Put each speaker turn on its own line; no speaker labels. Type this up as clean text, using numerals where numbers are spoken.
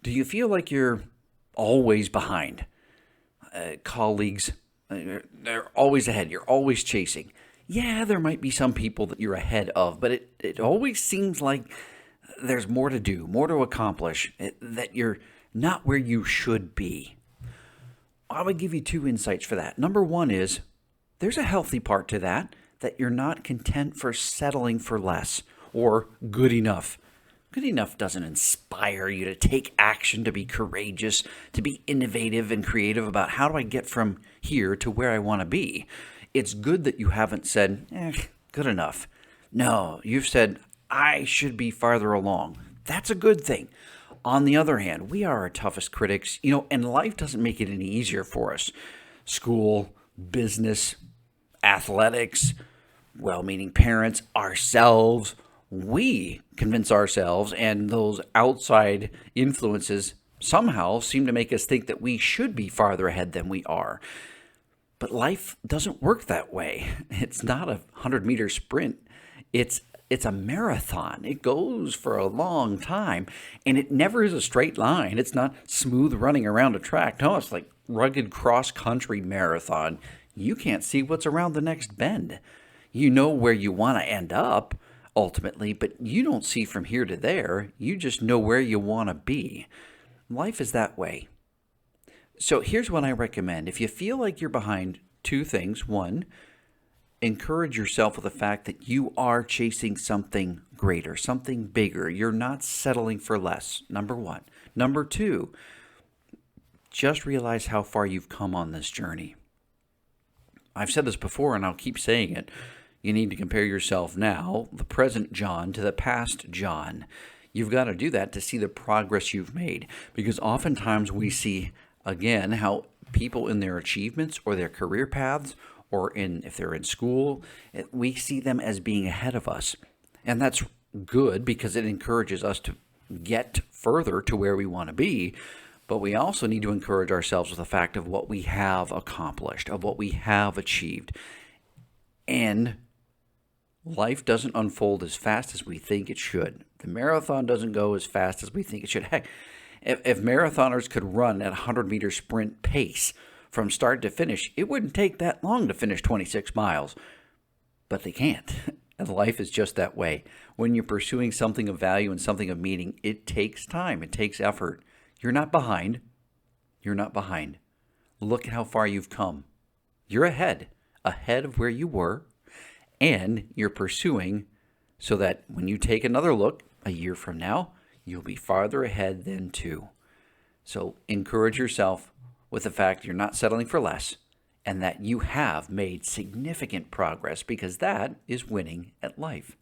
Do you feel like you're always behind? Colleagues, they're always ahead. You're always chasing. Yeah, there might be some people that you're ahead of, but it always seems like there's more to do, more to accomplish, that you're not where you should be. I would give you two insights for that. Number one is there's a healthy part to that, that you're not content for settling for less or good enough. Good enough doesn't inspire you to take action, to be courageous, to be innovative and creative about how do I get from here to where I want to be. It's good that you haven't said, good enough. No, you've said, I should be farther along. That's a good thing. On the other hand, we are our toughest critics, and life doesn't make it any easier for us. School, business, athletics, well meaning parents, ourselves, we convince ourselves, and those outside influences somehow seem to make us think that we should be farther ahead than we are. But life doesn't work that way. It's not a 100-meter sprint. It's a marathon. It goes for a long time, and it never is a straight line. It's not smooth running around a track. No, it's like rugged cross-country marathon. You can't see what's around the next bend. You know where you want to end up ultimately, but you don't see from here to there. You just know where you want to be. Life is that way. So here's what I recommend. If you feel like you're behind, two things. One, encourage yourself with the fact that you are chasing something greater, something bigger. You're not settling for less, number one. Number two, just realize how far you've come on this journey. I've said this before, and I'll keep saying it. You need to compare yourself now, the present John, to the past John. You've got to do that to see the progress you've made, because oftentimes we see, again, how people in their achievements or their career paths, or if they're in school, we see them as being ahead of us. And that's good because it encourages us to get further to where we want to be. But we also need to encourage ourselves with the fact of what we have accomplished, of what we have achieved. And life doesn't unfold as fast as we think it should. The marathon doesn't go as fast as we think it should. Heck, if marathoners could run at a 100-meter sprint pace from start to finish, it wouldn't take that long to finish 26 miles. But they can't. And life is just that way. When you're pursuing something of value and something of meaning, it takes time. It takes effort. You're not behind. You're not behind. Look at how far you've come. You're ahead of where you were, and you're pursuing so that when you take another look a year from now, you'll be farther ahead then too. So encourage yourself with the fact you're not settling for less and that you have made significant progress, because that is winning at life.